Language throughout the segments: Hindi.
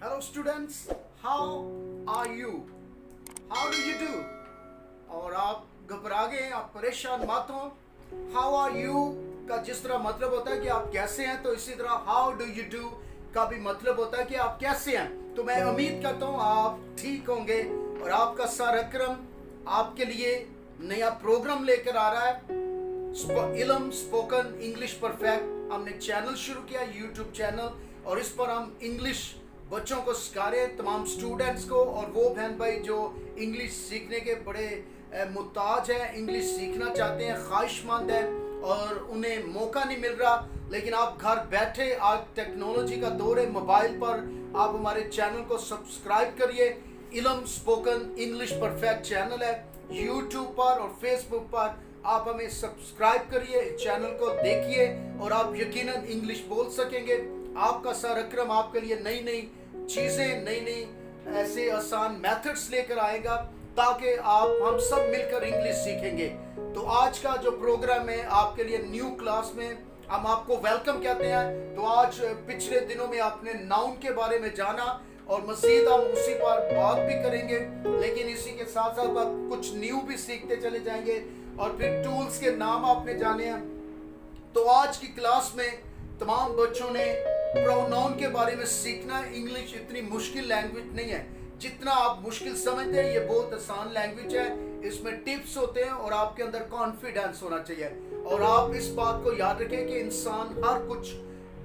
Hello students, how are you? How do you do? और आप घबरा गए, आप परेशान मत हो। How are you का जिस तरह मतलब होता है कि आप कैसे हैं, तो इसी तरह how do you do का भी मतलब होता है कि आप कैसे हैं। तो मैं उम्मीद करता हूँ आप ठीक होंगे और आपका सर अकरम आपके लिए नया प्रोग्राम लेकर आ रहा है। इलम स्पोकन इंग्लिश परफेक्ट हमने चैनल शुरू किया, यूट्यूब चैनल, और इस पर हम इंग्लिश बच्चों को सिखा रहे हैं, तमाम स्टूडेंट्स को, और वो बहन भाई जो इंग्लिश सीखने के बड़े मुहताज हैं, इंग्लिश सीखना चाहते हैं, ख्वाहिशमंद हैं और उन्हें मौका नहीं मिल रहा। लेकिन आप घर बैठे, आज टेक्नोलॉजी का दौर है, मोबाइल पर आप हमारे चैनल को सब्सक्राइब करिए। इलम स्पोकन इंग्लिश परफेक्ट चैनल है, यूट्यूब पर और फेसबुक पर आप हमें सब्सक्राइब करिए, चैनल को देखिए और आप यकीनन इंग्लिश बोल सकेंगे। आपका सर अकरम आपके लिए नई नई चीज़ें, नई नई ऐसे आसान मेथड्स लेकर आएगा ताकि आप हम सब मिलकर इंग्लिश सीखेंगे। तो आज का जो प्रोग्राम है आपके लिए न्यू क्लास में हम आपको वेलकम कहते हैं। तो आज पिछले दिनों में आपने नाउन के बारे में जाना और मज़ीद हम उसी पर बात भी करेंगे, लेकिन इसी के साथ साथ आप कुछ न्यू भी सीखते चले जाएंगे और फिर टूल्स के नाम आपने जाने हैं। तो आज की क्लास में तमाम बच्चों ने प्रोनाउन के बारे में सीखना है। इंग्लिश इतनी मुश्किल लैंग्वेज नहीं है जितना आप मुश्किल समझते हैं, ये बहुत आसान लैंग्वेज है। इसमें टिप्स होते हैं और आपके अंदर कॉन्फिडेंस होना चाहिए। और आप इस बात को याद रखें कि इंसान हर कुछ,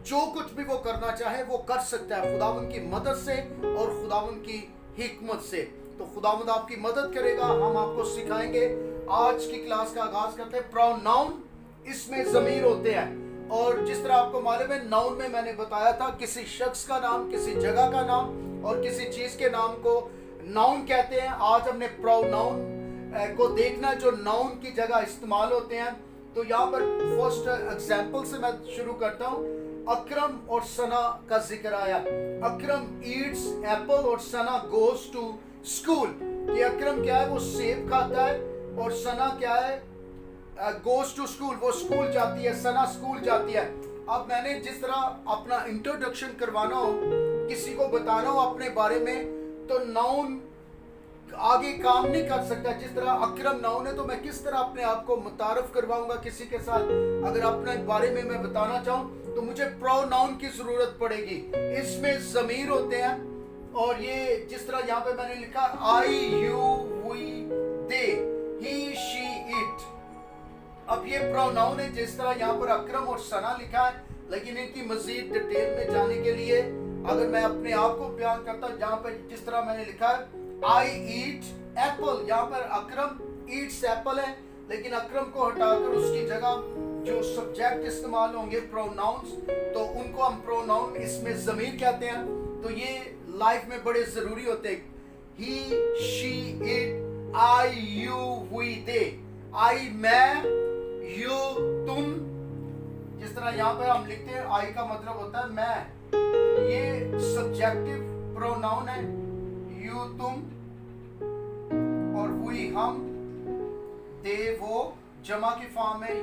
जो कुछ भी वो करना चाहे वो कर सकता है खुदावंद की मदद से और खुदावंद की हिकमत से। तो खुदावंद आपकी मदद करेगा, हम आपको सिखाएंगे। आज की क्लास का आगाज करते हैं। प्रोनाउन, इसमें ज़मीर होते हैं और जिस तरह आपको मालूम है नाउन में मैंने बताया था किसी शख्स का नाम, किसी जगह का नाम और किसी चीज़ के नाम को नाउन कहते हैं। आज हमने प्रोनाउन को देखना जो नाउन की जगह इस्तेमाल होते हैं। तो यहाँ पर फर्स्ट एग्जाम्पल से मैं शुरू करता हूँ। अकरम और सना का जिक्र आया। अकरम ईट्स एप्पल और सना गोज टू स्कूल। ये अकरम क्या है, वो सेब खाता है, और सना क्या है, गोज टू स्कूल, वो स्कूल जाती है, सना स्कूल जाती है। अब मैंने जिस तरह अपना इंट्रोडक्शन करवाना हो, किसी को बताना हो अपने बारे में, तो नाउन आगे काम नहीं कर सकता। जिस तरह अकरम नाउन है तो मैं किस तरह अपने आप को मुतारफ करवाऊंगा किसी के साथ। अगर अपने बारे में मैं बताना चाहूँ तो मुझे प्रोनाउन की जरूरत पड़ेगी। इसमें ज़मीर होते हैं और ये जिस तरह यहाँ पे मैंने लिखा I, you, we, they, he, she, it. अब ये प्रोनाउन है जिस तरह यहाँ पर अकरम और सना लिखा है, लेकिन इनकी मजीद डिटेल में जाने के लिए अगर मैं अपने आप को बयान करता हूँ, जहाँ पर जिस तरह मैंने लिखा है आई ईट एप्पल, यहाँ पर अकरम ईट्स एप्पल है, लेकिन अकरम को हटाकर उसकी जगह जो सब्जेक्ट इस्तेमाल होंगे प्रोनाउंस, तो उनको हम प्रोनाउन, इसमें ज़मीर कहते हैं। तो ये लाइफ में बड़े ज़रूरी होते हैं। He, she, it, I, you, we, they. I मैं, यू तुम। जिस तरह यहाँ पर हम लिखते हैं आई का मतलब होता है मैं, ये सब्जेक्टिव प्रोनाउन है। यू तुम और वी हम, दे वो जमा की फॉर्म है, ही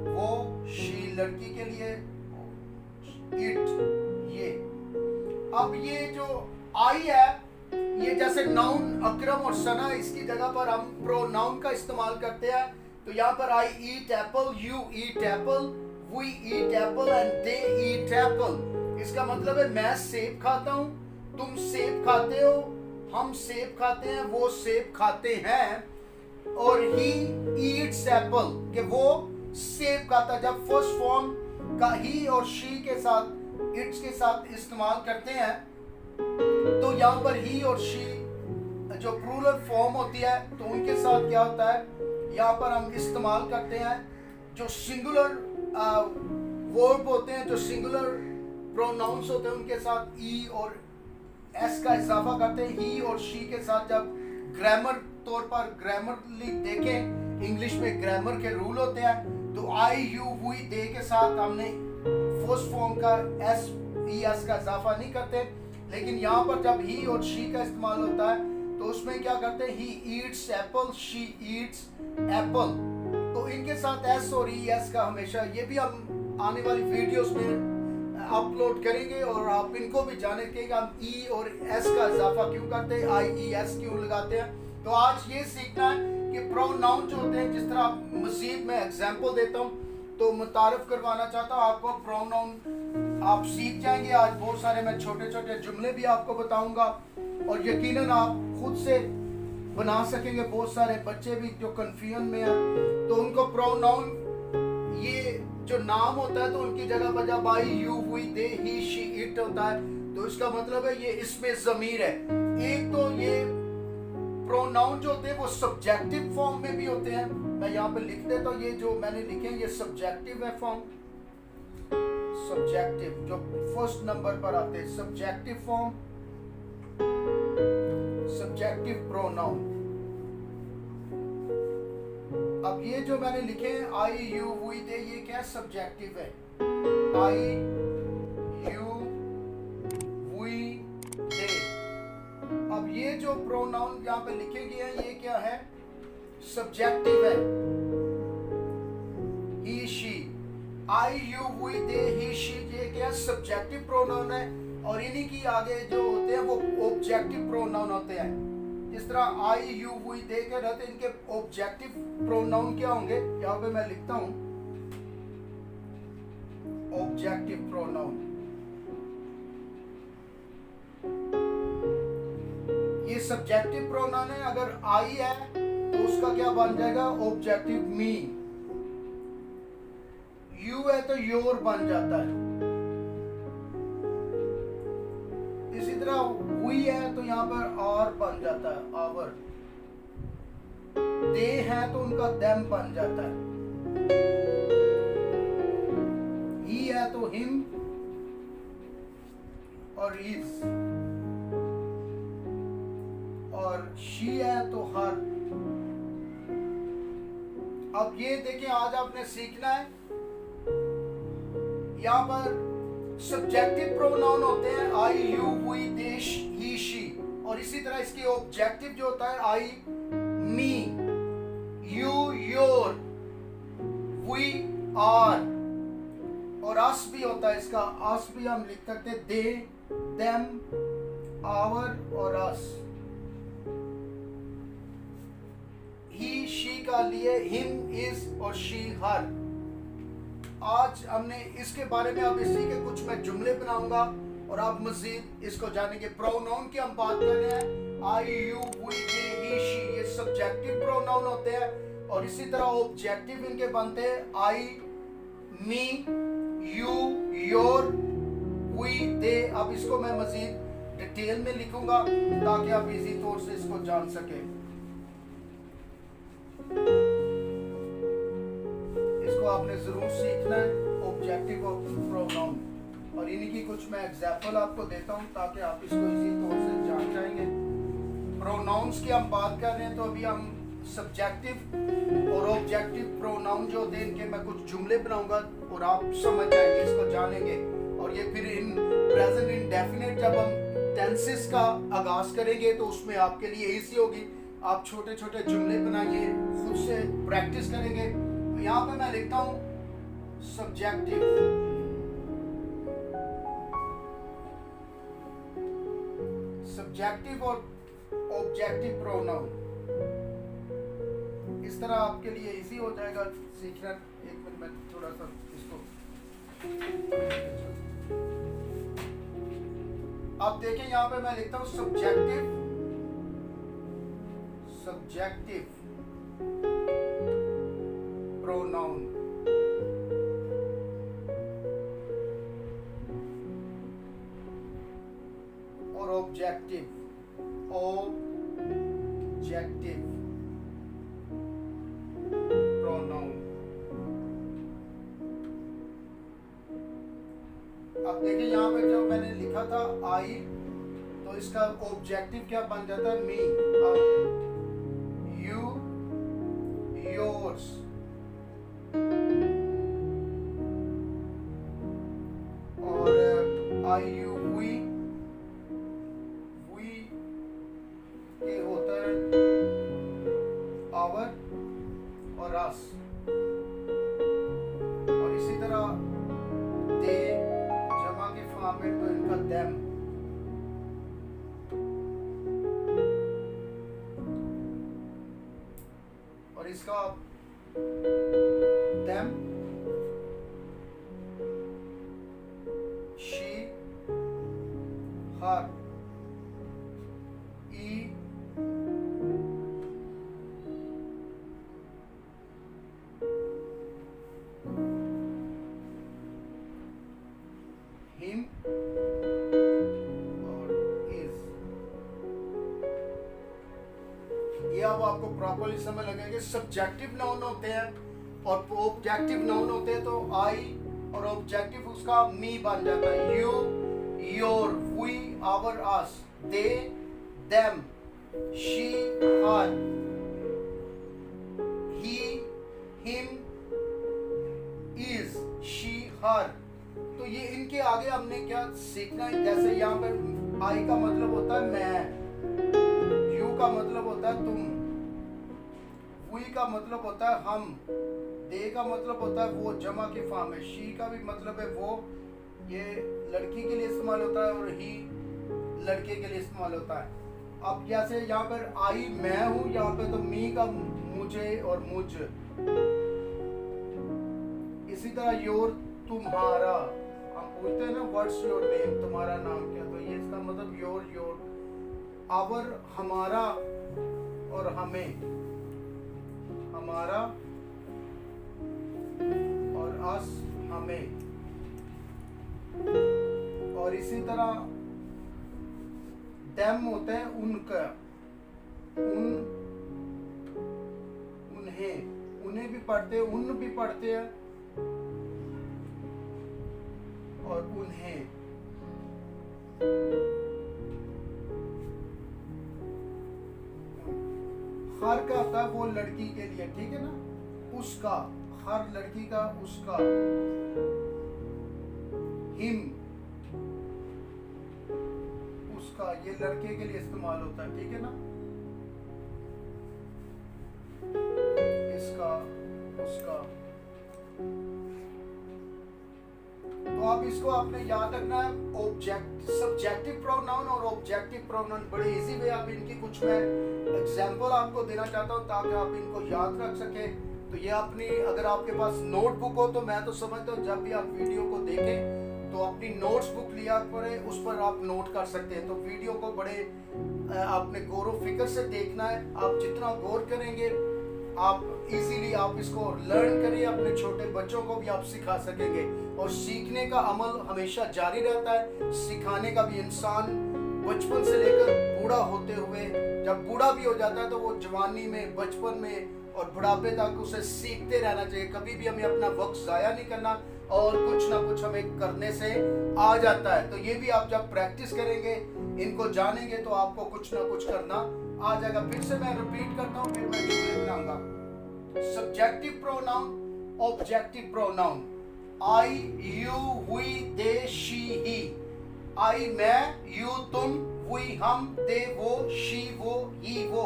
वो, शी लड़की के लिए, इट ये। अब ये जो आई है ये जैसे नाउन अकरम और सना, इसकी जगह पर हम प्रोनाउन का इस्तेमाल करते हैं। तो यहाँ पर I eat apple, you eat apple, we eat apple and they eat apple. इसका मतलब है मैं सेब खाता हूँ, तुम सेब खाते हो, हम सेब खाते हैं, वो सेब खाते हैं। और ही ईट्स एप्पल, कि वो सेब खाता है। जब फर्स्ट फॉर्म का ही और शी के साथ, इट्स के साथ इस्तेमाल करते हैं तो यहाँ पर ही और शी जो प्लूरल फॉर्म होती है तो उनके साथ क्या होता है, यहाँ पर हम इस्तेमाल करते हैं जो सिंगुलर वर्ब होते हैं, जो सिंगुलर प्रोनाउंस होते हैं, उनके साथ ई और एस का इजाफा करते हैं। ही और शी के साथ जब ग्रामर तौर पर, ग्रामरली देखें, इंग्लिश में ग्रामर के रूल होते हैं, तो आई, यू, वी, दे के साथ हमने फर्स्ट फॉर्म का एस, ई, एस का इजाफा नहीं करते। लेकिन यहाँ पर जब ही और शी का इस्तेमाल होता है तो उसमें क्या करते हैं, he eats Apple, she Yeats Apple. तो इनके साथ एस और ई, एस का हमेशा, ये भी हम आने वाली वीडियोस में अपलोड करेंगे और आप इनको भी जाने के हम ई और एस का इजाफा क्यों करते हैं, आई ई एस क्यों लगाते हैं। तो आज ये सीखना है कि प्रोनाउन जो होते हैं, जिस तरह मजीद मैं एग्जांपल देता हूँ तो मुतारफ करवाना चाहता हूँ आपको। प्रोनाउन आप सीख जाएंगे आज। बहुत सारे मैं छोटे छोटे जुमले भी आपको बताऊंगा और यकीनन आप खुद से बना सकेंगे। बहुत सारे बच्चे भी जो कंफ्यूजन में हैं तो उनको प्रोनाउन ये जो नाम होता है तो उनकी जगह पर जब आई यू हुई दे ही शी इट होता है तो इसका मतलब है ये इसमें ज़मीर है। एक तो ये प्रोनाउन जो होते हैं वो सब्जेक्टिव फॉर्म में भी होते हैं। मैं यहाँ पे लिख देता हूँ, ये जो मैंने लिखे हैं ये सब्जेक्टिव है फॉर्म। सब्जेक्टिव जो फर्स्ट नंबर पर आते हैं, सब्जेक्टिव फॉर्म, सब्जेक्टिव प्रोनाउन। अब ये जो मैंने लिखे हैं आई यू हुई दे, ये क्या सब्जेक्टिव है। आई यू हुई दे। अब ये जो प्रोनाउन यहाँ पे लिखे गए हैं ये क्या है, सब्जेक्टिव है। ही शी, आई यू हुई दे ही शी, ये क्या सब्जेक्टिव प्रोनाउन है। और इन्हीं की आगे जो होते हैं वो ऑब्जेक्टिव प्रोनाउन होते हैं। इस तरह आई यू हुई दे के रहते, इनके ऑब्जेक्टिव प्रोनाउन क्या होंगे, यहाँ पे मैं लिखता हूं ऑब्जेक्टिव प्रोनाउन। ये सब्जेक्टिव प्रोनाउन है। अगर आई है तो उसका क्या बन जाएगा, ऑब्जेक्टिव मी। यू है तो योर बन जाता है। इसी तरह हुई है तो यहाँ पर आर बन जाता है, आवर। दे है तो उनका देम बन जाता है। ही है तो हिम और इज, और शी है तो हर। अब ये देखिए आज आपने सीखना है, यहां पर सब्जेक्टिव प्रोनाउन होते हैं आई यू हुई दे ही शी, और इसी तरह इसकी ऑब्जेक्टिव जो होता है आई me, you your, we are, और अस भी होता है। इसका अस भी हम लिख सकते हैं दे, देम, आवर और अस। ही शी का लिए हिम, इज और शी हर। आज हमने इसके बारे में, अब इसी के कुछ मैं जुमले बनाऊंगा और आप मजीद इसको जानेंगे। प्रोनाउन की हम बात कर रहे हैं, आई यू हुई दे ही शी, ये सब्जेक्टिव प्रोनाउन होते हैं। और इसी तरह ऑब्जेक्टिव इनके बनते हैं आई मी, यू योर, वी दे। अब इसको मैं मजीद डिटेल में लिखूंगा ताकि आप इजी तौर से इसको जान सकें। इसको आपने जरूर सीखना है, ऑब्जेक्टिव ऑफ प्रोनाउन। और इन्हीं की कुछ मैं एग्जांपल आपको देता हूं ताकि आप इसको इजी तौर से जान जाएंगे। प्रोनाउंस की हम बात कर रहे हैं तो अभी हम सब्जेक्टिव और ऑब्जेक्टिव प्रोनाउन जो होते हैं इनके मैं कुछ जुमले बनाऊंगा और आप समझ जाएंगे, इसको जानेंगे। और ये फिर इन प्रेजेंट इंडेफिनिट जब हम टेंसेस का आगाज करेंगे तो उसमें आपके लिए इजी होगी। आप छोटे छोटे जुमले बनाइए, खुद से प्रैक्टिस करेंगे। तो यहाँ पे मैं लिखता हूँ सब्जेक्टिव, सब्जेक्टिव और ऑब्जेक्टिव प्रोनाउन। इस तरह आपके लिए इजी हो जाएगा सीखना। एक मिनट में थोड़ा सा इसको आप देखें, यहां पे मैं लिखता हूं सब्जेक्टिव, सब्जेक्टिव प्रोनाउन। और ऑब्जेक्टिव, ऑब्जेक्टिव प्रोनाउन। अब देखिए यहाँ पे जो मैंने लिखा था आई, तो इसका ऑब्जेक्टिव क्या बन जाता है, मी। अब यू योर्स, और आई यू वी, वी के होता है आवर और अस। और इसी तरह दे जमा थोड़ी समय लगेगी। सब्जेक्टिव नाउन होते हैं और ऑब्जेक्टिव नाउन होते हैं, तो आई और ऑब्जेक्टिव उसका मी बन जाता है। You, your, we, our, us, they, them, she, her, he, him, is, she, her. तो ये इनके आगे हमने क्या सीखना है? जैसे यहाँ पर आई का मतलब होता है मैं, यू का मतलब होता है तुम, वी का मतलब होता है हम, दे का मतलब होता है वो, जमा की फॉर्म है। शी का भी मतलब है वो, ये लड़की के लिए इस्तेमाल होता है, और ही लड़के के लिए इस्तेमाल होता है। अब जैसे यहाँ पर आई मैं हूँ, यहाँ पे तो मी का मुझे और मुझ। इसी तरह योर तुम्हारा, हम पूछते हैं ना व्हाट्स योर नेम, तुम्हारा नाम क्या, तो ये इसका मतलब योर, योर, आवर हमारा और हमें, हमारा और अस हमें। और इसी तरह देम होता है उनका, उन, उन्हें, उन्हें भी पढ़ते हैं, उन भी पढ़ते हैं और उन्हें। हर का होता है वो लड़की के लिए, ठीक है ना, उसका, हर लड़की का उसका। हिम उसका, ये लड़के के लिए इस्तेमाल होता है, ठीक है ना। इसका, उसका। तो आप इसको आपने याद रखना है, सब्जेक्टिव प्रोनाउन और ऑब्जेक्टिव प्रोनाउन। बड़े इजी वे आप इनकी कुछ मैं एग्जांपल आपको देना चाहता हूँ ताकि आप इनको याद रख सके। तो ये अपनी, अगर आपके पास नोटबुक हो तो मैं तो समझता हूँ जब भी आप वीडियो को देखें तो अपनी नोट्स बुक लिया करें, उस पर आप नोट कर सकते हैं। तो वीडियो को बड़े आपने गौर फिक्र से देखना है। आप जितना गौर करेंगे आप इजीली आप इसको लर्न करिए, अपने छोटे बच्चों को भी आप सिखा सकेंगे। और सीखने का अमल हमेशा जारी रहता है, सिखाने का भी। इंसान बचपन से लेकर बूढ़ा होते हुए, जब बूढ़ा भी हो जाता है तो वो जवानी में, बचपन में और बुढ़ापे तक उसे सीखते रहना चाहिए। कभी भी हमें अपना वक्त जाया नहीं करना और कुछ ना कुछ हमें करने से आ जाता है। तो ये भी आप जब प्रैक्टिस करेंगे, इनको जानेंगे, तो आपको कुछ ना कुछ करना आ जाएगा। फिर से मैं रिपीट करता हूँ, फिर मैं जुमले बनाऊंगा। Subjective pronoun, objective pronoun. I, you, we, they, she, he. I मैं, यू तुम, वी हम, दे वो, शी वो, ही वो।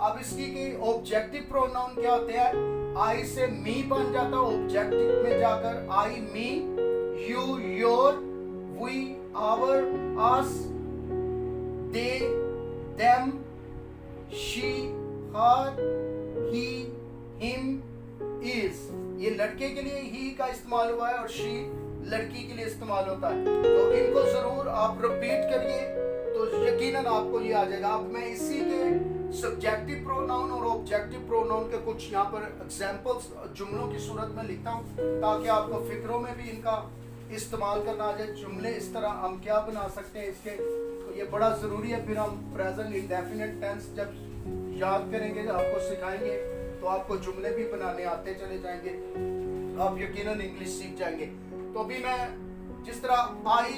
अब इसकी की ऑब्जेक्टिव प्रोनाउन क्या होते हैं? आई से मी बन जाता है ऑब्जेक्टिव में जाकर, I me, you your, we our, us, they them, she her, he him, is. ये लड़के के लिए ही का इस्तेमाल हुआ है और शी लड़की के लिए इस्तेमाल होता है। तो इनको जरूर आप रिपीट करिए तो यकीनन आपको ये आ जाएगा। अब मैं इसी के सब्जेक्टिव प्रोनाउन और ऑब्जेक्टिव प्रोनाउन के कुछ यहाँ पर एग्जांपल्स जुमलों की सूरत में लिखता हूँ ताकि आपको फिक्रों में भी इनका इस्तेमाल करना आ जाए। जुमले इस तरह हम क्या बना सकते हैं इसके, तो ये बड़ा ज़रूरी है। फिर हम प्रेजेंट इंडेफिनिट टेंस जब याद करेंगे, आपको सिखाएंगे, तो आपको जुमले भी बनाने आते चले जाएंगे, आप यकीनन इंग्लिश सीख जाएंगे। तो अभी मैं जिस तरह आई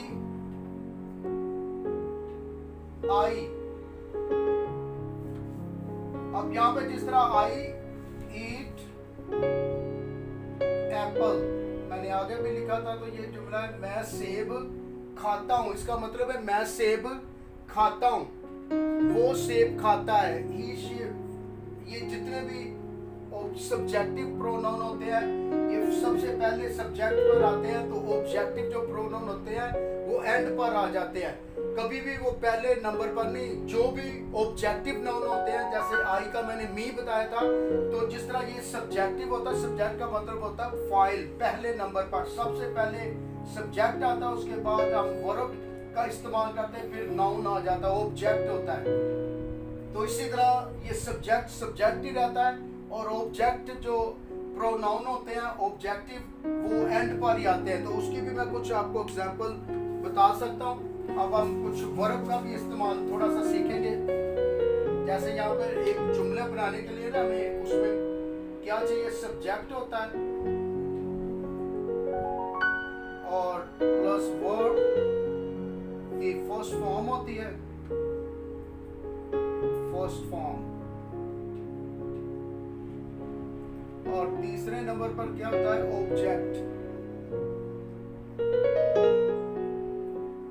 अब यहाँ पे जिस तरह आई ईट एप्पल, मैंने आगे भी लिखा था, तो ये जुमला है मैं सेब खाता हूँ। इसका मतलब है मैं सेब खाता हूँ, वो सेब खाता है। ये जितने भी सब्जेक्टिव प्रोनाउन होते हैं ये सबसे पहले सब्जेक्ट पर आते हैं, तो ऑब्जेक्टिव जो प्रोनाउन होते हैं वो एंड पर आ जाते हैं, कभी भी वो पहले नंबर पर नहीं। जो भी ऑब्जेक्टिव नाउन होते हैं, जैसे आई का मैंने मी बताया था, तो जिस तरह ये सब्जेक्टिव होता है, सब्जेक्ट का मतलब होता है फाइल, पहले नंबर पर सबसे पहले सब्जेक्ट आता है, उसके बाद हम वर्ब का इस्तेमाल करते हैं, फिर नाउन आ जाता है, ऑब्जेक्ट होता है। तो इसी तरह ये सब्जेक्ट ही रहता है और ऑब्जेक्ट जो प्रोनाउन होते हैं ऑब्जेक्टिव वो एंड पर ही आते हैं। तो उसकी भी मैं कुछ आपको एग्जांपल बता सकता हूँ। अब हम कुछ वर्ब का भी इस्तेमाल थोड़ा सा सीखेंगे। जैसे यहाँ पर एक जुमला बनाने के लिए ना हमें उसमें क्या चाहिए, सब्जेक्ट होता है और प्लस वर्ब की फर्स्ट फॉर्म होती है, फर्स्ट फॉर्म, और तीसरे नंबर पर क्या होता है, ऑब्जेक्ट।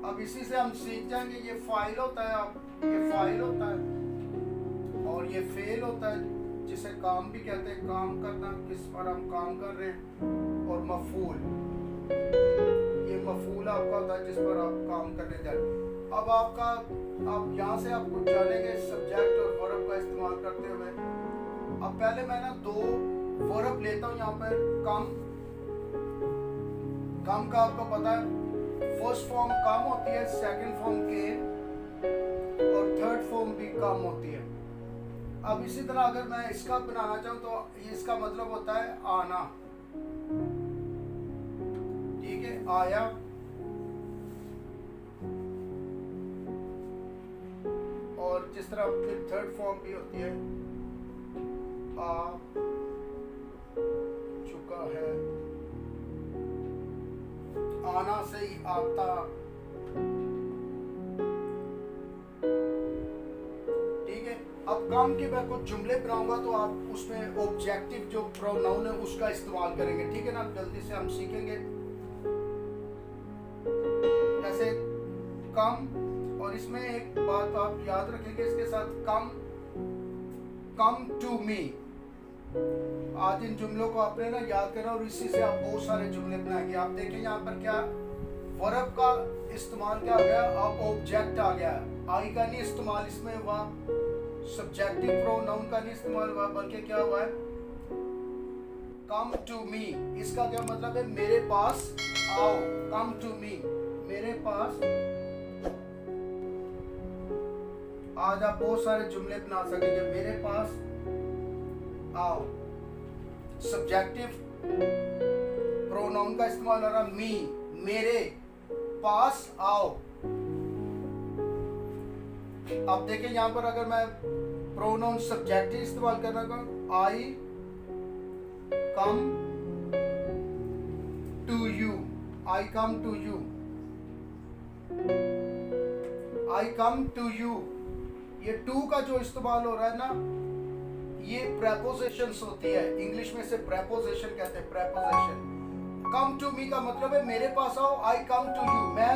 अब इसी से हम सीख जाएंगे, ये फाइल होता है, ये फाइल होता है और ये फेल होता है जिसे काम भी कहते हैं, काम करना, किस पर हम काम कर रहे हैं, और मफूल, ये मफूल आपका होता है जिस पर आप काम करने जा रहे हैं। अब आप यहाँ से आप कुछ जानेंगे सब्जेक्ट और वर्ब का इस्तेमाल करते हुए। अब पहले मैं ना दो वर्ब लेता हूँ यहाँ पर, कम का आपको पता है फर्स्ट फॉर्म कम होती है, सेकंड फॉर्म के और थर्ड फॉर्म भी कम होती है। अब इसी तरह अगर मैं इसका बनाना चाहूँ तो इसका मतलब होता है आना, ठीक है, आया, और जिस तरह फिर थर्ड फॉर्म भी होती है, आ चुका है, आना से ही आता, ठीक है। अब काम के मैं कुछ जुमले बनाऊंगा तो आप उसमें ऑब्जेक्टिव जो प्रोनाउन है उसका इस्तेमाल करेंगे, ठीक है ना, जल्दी से हम सीखेंगे। जैसे कम, और इसमें एक बात आप याद रखेंगे इसके साथ, कम टू मी। आज इन जुमलों को आपने ना याद करना और इसी से आप बहुत सारे जुमले बनाएंगे। आप देखें यहाँ पर क्या वर्ब का इस्तेमाल क्या आ गया, अब ऑब्जेक्ट आ गया, आई का नहीं इस्तेमाल इसमें हुआ, सब्जेक्टिव प्रोनाउन का नहीं इस्तेमाल हुआ, बल्कि क्या हुआ है, कम टू मी। इसका क्या मतलब है, मेरे पास आओ, कम टू मी, मेरे पास। आज आप बहुत सारे जुमले बना सकेंगे, मेरे पास आओ, सब्जेक्टिव प्रोनाउन का इस्तेमाल हो रहा, मी, मेरे पास आओ। अब देखें यहाँ पर अगर मैं प्रोनाउन सब्जेक्टिव इस्तेमाल करना कहूँ, I come to you, I come to you, I come to you, ये टू का जो इस्तेमाल हो रहा है ना, ये प्रेपोजिशंस होती है, इंग्लिश में से प्रेपोजिशन कहते हैं, प्रेपोजिशन। कम टू मी का मतलब है मेरे पास आओ, आई कम टू यू, मैं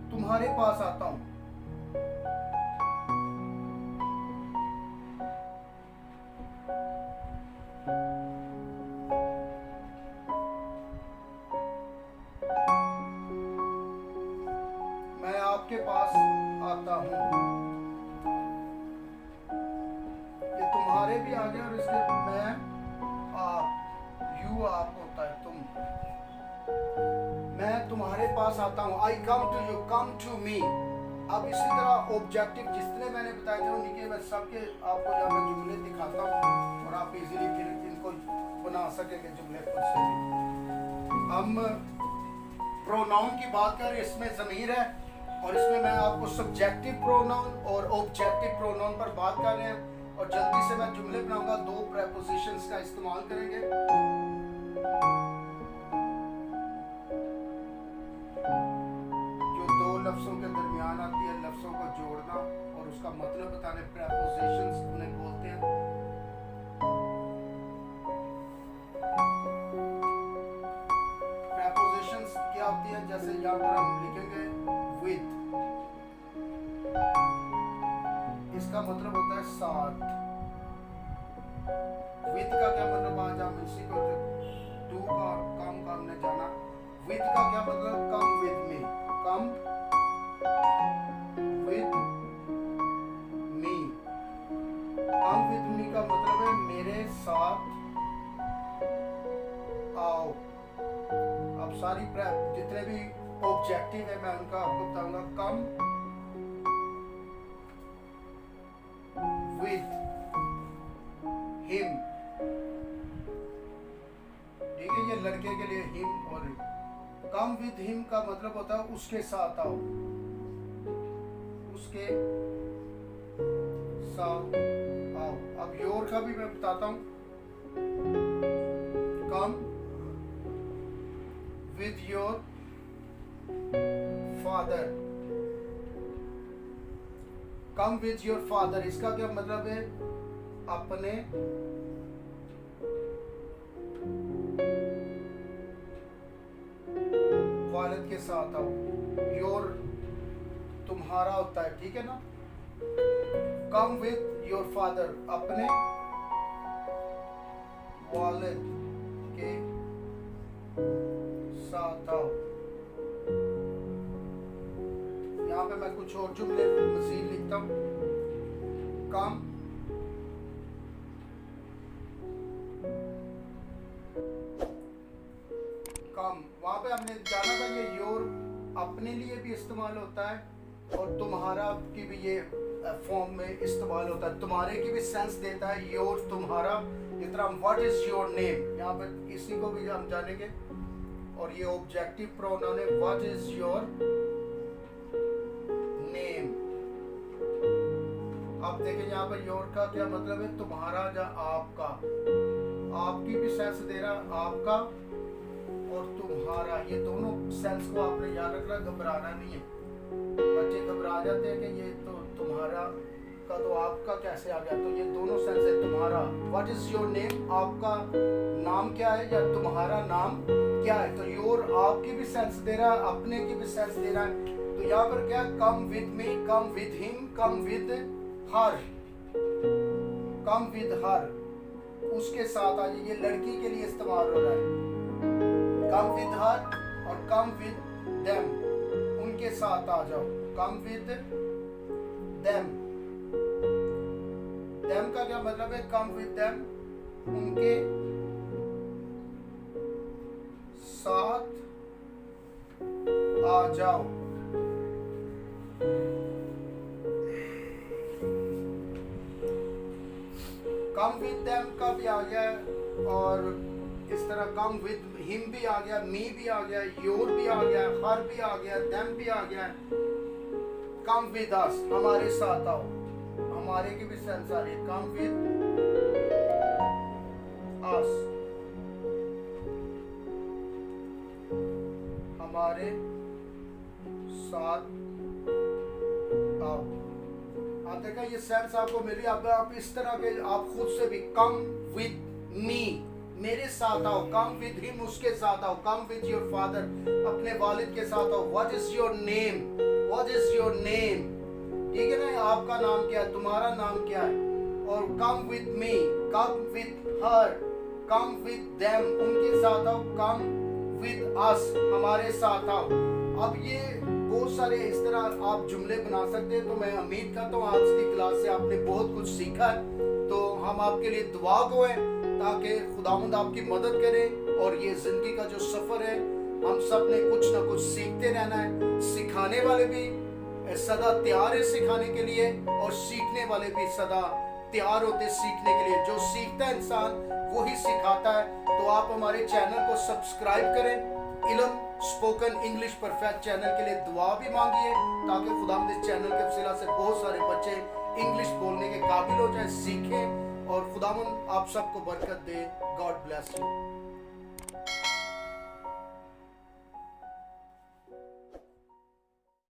तुम्हारे पास आता हूं। मैं आपके पास आता हूं, ये तुम्हारे भी आ गया और इसके मैं आप, यू आप होता है तुम, मैं तुम्हारे पास आता हूँ, I come to you, come to me. अब इसी तरह ऑब्जेक्टिव जितने मैंने बताए थे उन्हीं के मैं सबके आपको यहाँ पे जुमले दिखाता हूँ और आप इजीली फिर इनको बना सकेंगे जुमले खुद से भी। हम प्रोनाउन की बात करें, इसमें ज़मीर है और इसमें मैं आपको सब्जेक्टिव प्रोनाउन और ऑब्जेक्टिव प्रोनाउन पर बात कर रहे हैं और जल्दी से मैं जुमले बनाऊंगा, दो प्रेपोजिशंस का इस्तेमाल करेंगे। जो दो लफ्जों के दरमियान आती है, लफ्जों को जोड़ना और उसका मतलब बताने, प्रेपोजिशंस उन्हें बोलते हैं। प्रेपोजिशंस क्या होती है, जैसे यहाँ पर हम लिखेंगे विद, इसका मतलब होता है साथ। विद का क्या मतलब, आज हम इसी को टू का कम का हमने जाना। विद का क्या मतलब, come with me, come with me, come with me का मतलब है मेरे साथ आओ। अब सारी जितने भी ऑब्जेक्टिव है मैं उनका आपको बताऊंगा, कम विद हिम, ठीक है, ये लड़के के लिए हिम, और कम विद हिम का मतलब होता है उसके साथ आओ, उसके साथ आओ। अब योर का भी मैं बताता हूँ। Come with your father. Come with your father, इसका क्या मतलब है? अपने वालिद के साथ आओ। योर तुम्हारा होता है, ठीक है ना? कम विद योर फादर, अपने वालिद के साथ आओ। यहाँ पे मैं कुछ और जुमले मजीद लिखता हूँ। कम वहां पे हमने जाना था ये योर अपने लिए भी इस्तेमाल होता है और तुम्हारा की भी ये फॉर्म में इस्तेमाल होता है। तुम्हारे की भी सेंस देता है योर, तुम्हारा। जिस तरह व्हाट इज योर नेम, यहाँ पे इसी को भी हम जानेंगे। और ये ऑब्जेक्टिव प्रोनाउन है, व्हाट इज योर नेम। अब देखें यहाँ पर योर का क्या मतलब है? तुम्हारा या आपका। आपकी भी सेंस दे रहा, आपका और तुम्हारा, ये दोनों सेंस को आपने याद रखना, घबराना नहीं है। बच्चे घबरा जाते हैं कि ये तो तुम्हारा का तो आपका कैसे आ गया, तो ये दोनों सेंस है। तुम्हारा, व्हाट इज योर नेम, आपका नाम क्या है या तुम्हारा नाम क्या है। तो योर आपकी भी सेंस दे रहा है, अपने की भी सेंस दे रहा है। तो यहाँ पर क्या, come with me, come with him, come with her. Come with her, उसके साथ आ जाइए, ये लड़की के लिए इस्तेमाल हो रहा है। कम विद हर और कम विद देम, उनके साथ आ जाओ। Come with them. देम का क्या मतलब है? कम विद देम, उनके साथ आ जाओ। कम विद देम का भी आ गया, और इस तरह कम विद हिम भी आ गया, मी भी आ गया, योर भी आ गया, हर भी आ गया, देम भी आ गया। कम विद अस, हमारे साथ आओ। हमारे की भी सेंस आ रही है, कम विद अस, हमारे साथ आओ। आप देखा ये सेंस आपको मिली। आप इस तरह के आप खुद से भी, कम विद मी, मेरे साथ आओ। कम विद हिम, उसके साथ आओ। कम विद योर फादर, अपने वालिद के साथ आओ। What is your name, what is your name, ठीक है ना? आपका नाम क्या है, तुम्हारा नाम क्या है। और come with me, come with her, come with them, उनके साथ आओ। कम विद अस, हमारे साथ आओ। अब ये बहुत सारे इस तरह आप जुमले बना सकते हैं। तो मैं उम्मीद करता हूँ आज की क्लास से आपने बहुत कुछ सीखा है। तो हम आपके लिए दुआ को है ताकि खुदावंद आपकी मदद करे, और ये जिंदगी का जो सफर है हम सब ने कुछ ना कुछ सीखते रहना है। सिखाने वाले भी सदा तैयार है सिखाने के लिए, और सीखने वाले भी सदा तैयार होते सीखने के लिए। जो सीखता है इंसान वही सिखाता है। तो आप हमारे चैनल को सब्सक्राइब करें। इल्म स्पोकन इंग्लिश परफेक्ट चैनल के लिए दुआ भी मांगिए, ताकि खुदावंद इस चैनल के वसीला से बहुत सारे बच्चे इंग्लिश बोलने के काबिल हो जाए, सीखें, और खुदावंद आप सबको बरकत दे। God bless you.